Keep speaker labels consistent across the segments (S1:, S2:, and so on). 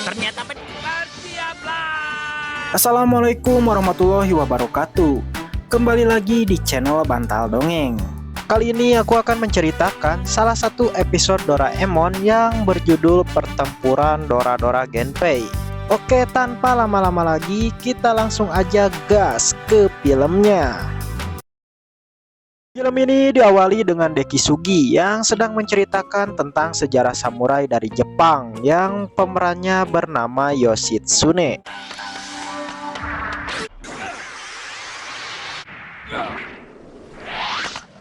S1: Ternyata bersiaplah.
S2: Assalamualaikum warahmatullahi wabarakatuh. Kembali lagi di channel Bantal Dongeng. Kali ini aku akan menceritakan salah satu episode Doraemon yang berjudul Pertempuran Dora-Dora Genpei. Oke, tanpa lama-lama lagi, kita langsung aja gas ke filmnya. Film ini diawali dengan Deki Sugi yang sedang menceritakan tentang sejarah samurai dari Jepang yang pemerannya bernama Yoshitsune.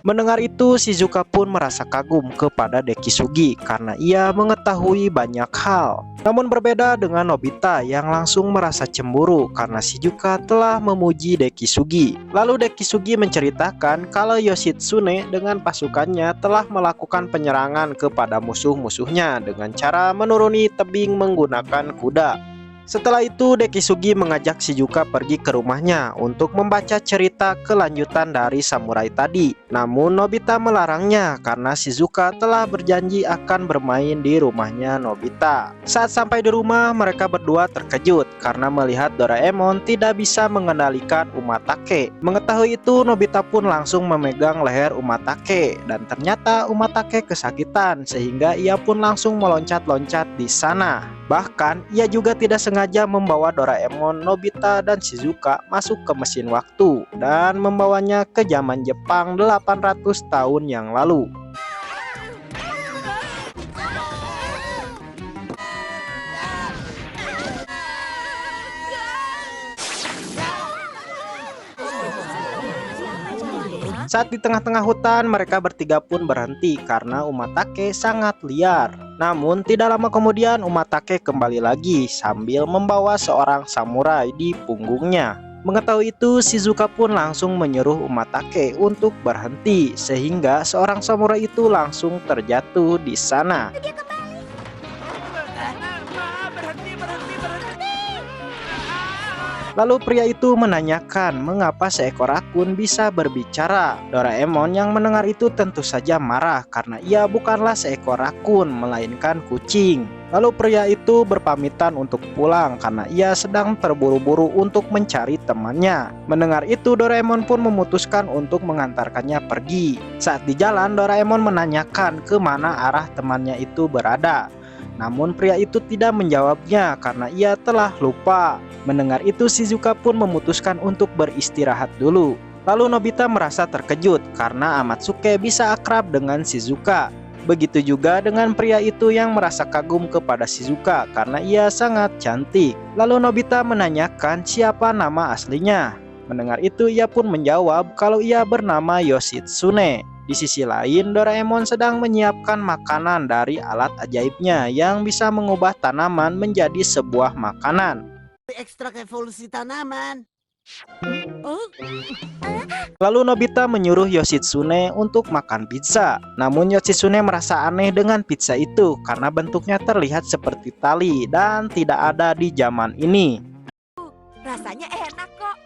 S2: Mendengar itu, Shizuka pun merasa kagum kepada Deki Sugi karena ia mengetahui banyak hal. Namun berbeda dengan Nobita yang langsung merasa cemburu karena Shizuka telah memuji Deki Sugi. Lalu Deki Sugi menceritakan kalau Yoshitsune dengan pasukannya telah melakukan penyerangan kepada musuh-musuhnya dengan cara menuruni tebing menggunakan kuda. Setelah itu, Deki Sugi mengajak Shizuka pergi ke rumahnya untuk membaca cerita kelanjutan dari samurai tadi. Namun Nobita melarangnya karena Shizuka telah berjanji akan bermain di rumahnya Nobita. Saat sampai di rumah, mereka berdua terkejut karena melihat Doraemon tidak bisa mengendalikan Umatake. Mengetahui itu, Nobita pun langsung memegang leher Umatake dan ternyata Umatake kesakitan sehingga ia pun langsung meloncat-loncat di sana. Bahkan, ia juga tidak sengaja membawa Doraemon, Nobita, dan Shizuka masuk ke mesin waktu dan membawanya ke zaman Jepang 800 tahun yang lalu. Saat di tengah-tengah hutan, mereka bertiga pun berhenti karena Umatake sangat liar. Namun tidak lama kemudian Umatake kembali lagi sambil membawa seorang samurai di punggungnya. Mengetahui itu, Shizuka pun langsung menyuruh Umatake untuk berhenti sehingga seorang samurai itu langsung terjatuh di sana. Lalu pria itu menanyakan mengapa seekor rakun bisa berbicara. Doraemon yang mendengar itu tentu saja marah karena ia bukanlah seekor rakun melainkan kucing. Lalu pria itu berpamitan untuk pulang karena ia sedang terburu-buru untuk mencari temannya. Mendengar itu, Doraemon pun memutuskan untuk mengantarkannya pergi. Saat di jalan, Doraemon menanyakan kemana arah temannya itu berada. Namun pria itu tidak menjawabnya karena ia telah lupa. Mendengar itu, Shizuka pun memutuskan untuk beristirahat dulu. Lalu Nobita merasa terkejut karena Amatsuke bisa akrab dengan Shizuka. Begitu juga dengan pria itu yang merasa kagum kepada Shizuka karena ia sangat cantik. Lalu Nobita menanyakan siapa nama aslinya. Mendengar itu, ia pun menjawab kalau ia bernama Yoshitsune. Di sisi lain, Doraemon sedang menyiapkan makanan dari alat ajaibnya yang bisa mengubah tanaman menjadi sebuah makanan.
S1: Ekstrak evolusi tanaman.
S2: Lalu Nobita menyuruh Yoshitsune untuk makan pizza. Namun Yoshitsune merasa aneh dengan pizza itu karena bentuknya terlihat seperti tali dan tidak ada di zaman ini.
S3: Rasanya enak kok.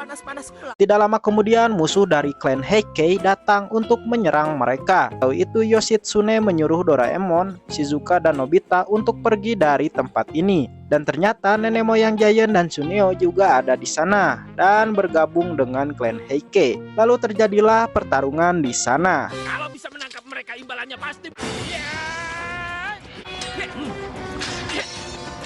S1: Panas.
S2: Tidak lama kemudian musuh dari klan Heikei datang untuk menyerang mereka. Tahu itu, Yoshitsune menyuruh Doraemon, Shizuka, dan Nobita untuk pergi dari tempat ini. Dan ternyata nenek moyang Giant dan Suneo juga ada di sana dan bergabung dengan klan Heikei. Lalu terjadilah pertarungan di sana.
S1: Kalau bisa menangkap mereka, imbalannya pasti.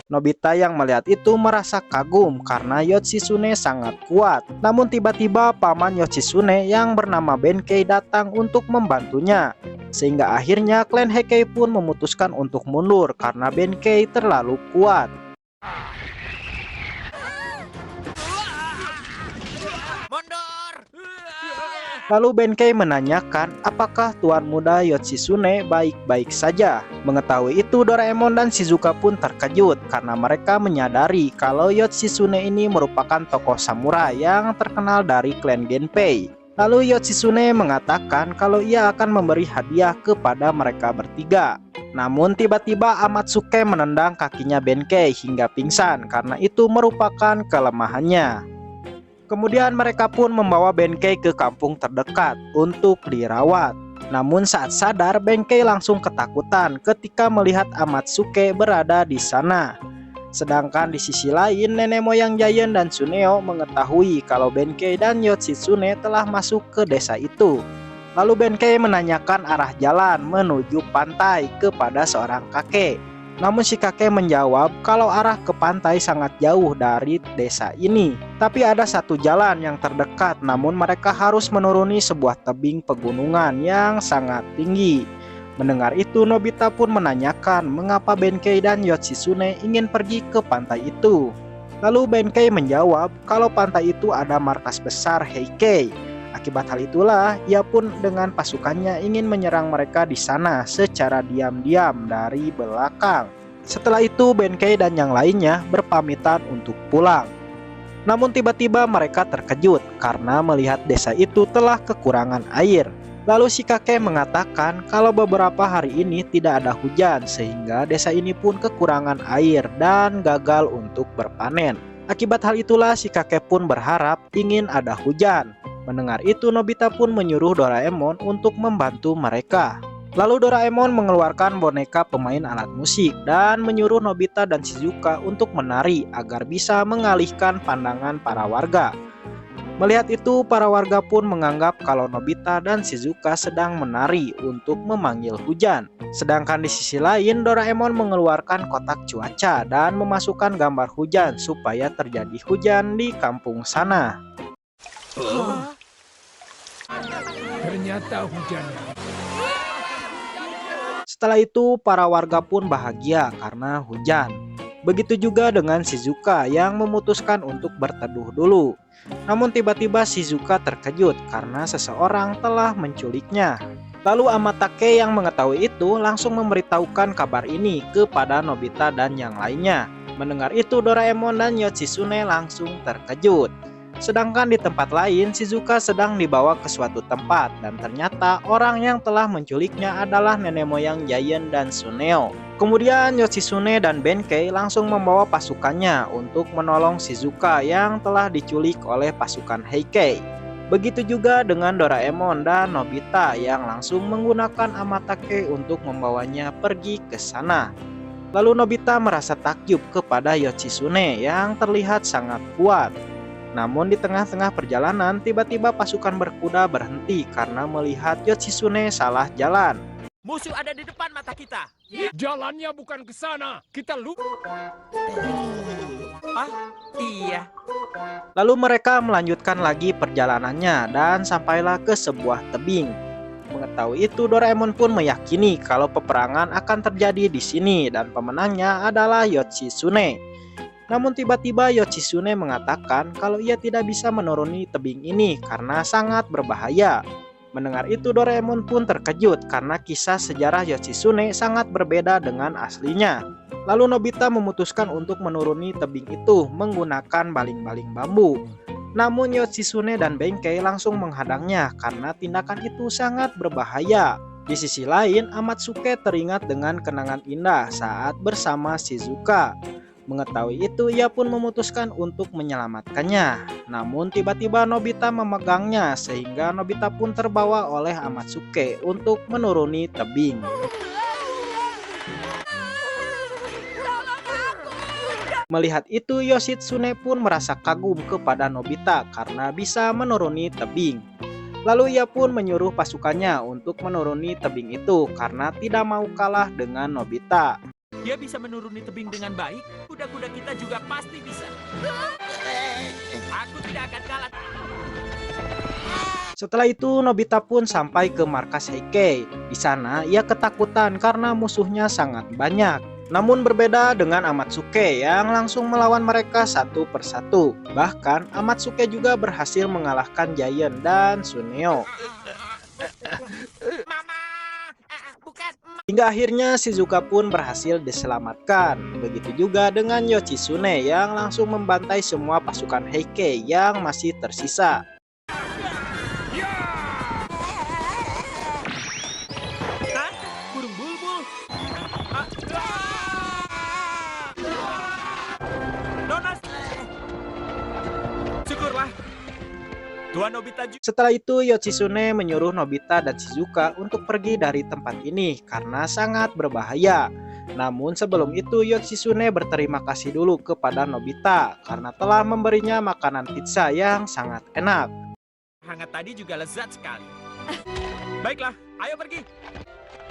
S2: Nobita yang melihat itu merasa kagum karena Yoshitsune sangat kuat. Namun tiba-tiba paman Yoshitsune yang bernama Benkei datang untuk membantunya. Sehingga akhirnya klan Heikei pun memutuskan untuk mundur karena Benkei terlalu kuat. Lalu Benkei menanyakan apakah tuan muda Yoshitsune baik-baik saja. Mengetahui itu, Doraemon dan Shizuka pun terkejut karena mereka menyadari kalau Yoshitsune ini merupakan tokoh samurai yang terkenal dari klan Genpei. Lalu Yoshitsune mengatakan kalau ia akan memberi hadiah kepada mereka bertiga. Namun tiba-tiba Amatsuke menendang kakinya Benkei hingga pingsan karena itu merupakan kelemahannya. Kemudian mereka pun membawa Benkei ke kampung terdekat untuk dirawat. Namun saat sadar, Benkei langsung ketakutan ketika melihat Amatsuke berada di sana. Sedangkan di sisi lain, nenek moyang Giant dan Tsuneo mengetahui kalau Benkei dan Yoshitsune telah masuk ke desa itu. Lalu Benkei menanyakan arah jalan menuju pantai kepada seorang kakek. Namun si kakek menjawab kalau arah ke pantai sangat jauh dari desa ini. Tapi ada satu jalan yang terdekat, namun mereka harus menuruni sebuah tebing pegunungan yang sangat tinggi. Mendengar itu, Nobita pun menanyakan mengapa Benkei dan Yoshitsune ingin pergi ke pantai itu. Lalu Benkei menjawab kalau pantai itu ada markas besar Heikei. Akibat hal itulah, ia pun dengan pasukannya ingin menyerang mereka di sana secara diam-diam dari belakang. Setelah itu, Benkei dan yang lainnya berpamitan untuk pulang. Namun tiba-tiba mereka terkejut karena melihat desa itu telah kekurangan air. Lalu si kakek mengatakan kalau beberapa hari ini tidak ada hujan sehingga desa ini pun kekurangan air dan gagal untuk berpanen. Akibat hal itulah si kakek pun berharap ingin ada hujan. Mendengar itu, Nobita pun menyuruh Doraemon untuk membantu mereka. Lalu Doraemon mengeluarkan boneka pemain alat musik dan menyuruh Nobita dan Shizuka untuk menari agar bisa mengalihkan pandangan para warga. Melihat itu, para warga pun menganggap kalau Nobita dan Shizuka sedang menari untuk memanggil hujan. Sedangkan di sisi lain, Doraemon mengeluarkan kotak cuaca dan memasukkan gambar hujan supaya terjadi hujan di kampung sana.
S4: Ternyata hujan.
S2: Setelah itu, para warga pun bahagia karena hujan. Begitu juga dengan Shizuka yang memutuskan untuk berteduh dulu. Namun tiba-tiba Shizuka terkejut karena seseorang telah menculiknya. Lalu Amatake yang mengetahui itu langsung memberitahukan kabar ini kepada Nobita dan yang lainnya. Mendengar itu, Doraemon dan Yoshitsune langsung terkejut. Sedangkan di tempat lain, Shizuka sedang dibawa ke suatu tempat dan ternyata orang yang telah menculiknya adalah nenek moyang Giant dan Tsuneo. Kemudian Yoshitsune dan Benkei langsung membawa pasukannya untuk menolong Shizuka yang telah diculik oleh pasukan Heikei. Begitu juga dengan Doraemon dan Nobita yang langsung menggunakan Amatake untuk membawanya pergi ke sana. Lalu Nobita merasa takjub kepada Yoshitsune yang terlihat sangat kuat. Namun di tengah-tengah perjalanan, tiba-tiba pasukan berkuda berhenti karena melihat Yoshitsune salah jalan.
S1: Musuh ada di depan mata kita.
S4: Jalannya bukan ke sana. Kita lupa.
S1: Iya.
S2: Lalu mereka melanjutkan lagi perjalanannya dan sampailah ke sebuah tebing. Mengetahui itu, Doraemon pun meyakini kalau peperangan akan terjadi di sini dan pemenangnya adalah Yoshitsune. Namun tiba-tiba Yoshitsune mengatakan kalau ia tidak bisa menuruni tebing ini karena sangat berbahaya. Mendengar itu, Doraemon pun terkejut karena kisah sejarah Yoshitsune sangat berbeda dengan aslinya. Lalu Nobita memutuskan untuk menuruni tebing itu menggunakan baling-baling bambu. Namun Yoshitsune dan Benkei langsung menghadangnya karena tindakan itu sangat berbahaya. Di sisi lain, Amatsuke teringat dengan kenangan indah saat bersama Shizuka. Mengetahui itu, ia pun memutuskan untuk menyelamatkannya. Namun tiba-tiba Nobita memegangnya sehingga Nobita pun terbawa oleh Amatsuke untuk menuruni tebing. Melihat itu, Yoshitsune pun merasa kagum kepada Nobita karena bisa menuruni tebing. Lalu ia pun menyuruh pasukannya untuk menuruni tebing itu karena tidak mau kalah dengan Nobita.
S1: Dia bisa menuruni tebing dengan baik. Kuda-kuda kita juga pasti bisa. Aku tidak akan kalah.
S2: Setelah itu, Nobita pun sampai ke markas Heikei. Di sana, ia ketakutan karena musuhnya sangat banyak. Namun berbeda dengan Amatsuke yang langsung melawan mereka satu persatu. Bahkan, Amatsuke juga berhasil mengalahkan Giant dan Tsuneo. Hingga akhirnya Shizuka pun berhasil diselamatkan. Begitu juga dengan Yoshitsune yang langsung membantai semua pasukan Heikei yang masih tersisa.
S1: Burung bulbul. Donas. Syukurlah. Tuan Nobita juga.
S2: Setelah itu Yoshitsune menyuruh Nobita dan Shizuka untuk pergi dari tempat ini karena sangat berbahaya. Namun sebelum itu Yoshitsune berterima kasih dulu kepada Nobita karena telah memberinya makanan pizza yang sangat enak.
S1: Hangat tadi juga lezat sekali. Baiklah, ayo pergi.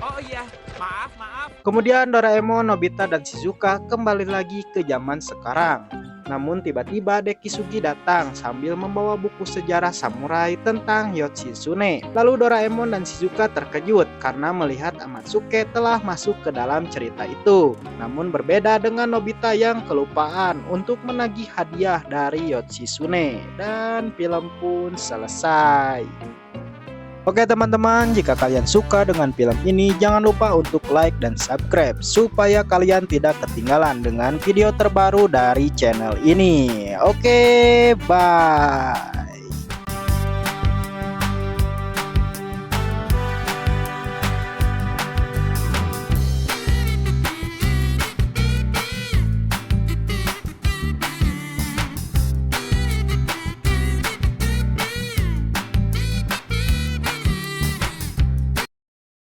S1: Oh iya, maaf.
S2: Kemudian Doraemon, Nobita, dan Shizuka kembali lagi ke zaman sekarang. Namun tiba-tiba Dekisugi datang sambil membawa buku sejarah samurai tentang Yoshitsune. Lalu Doraemon dan Shizuka terkejut karena melihat Amatsuke telah masuk ke dalam cerita itu. Namun berbeda dengan Nobita yang kelupaan untuk menagih hadiah dari Yoshitsune. Dan film pun selesai. Oke teman-teman, jika kalian suka dengan film ini, jangan lupa untuk like dan subscribe supaya kalian tidak ketinggalan dengan video terbaru dari channel ini. Oke, bye.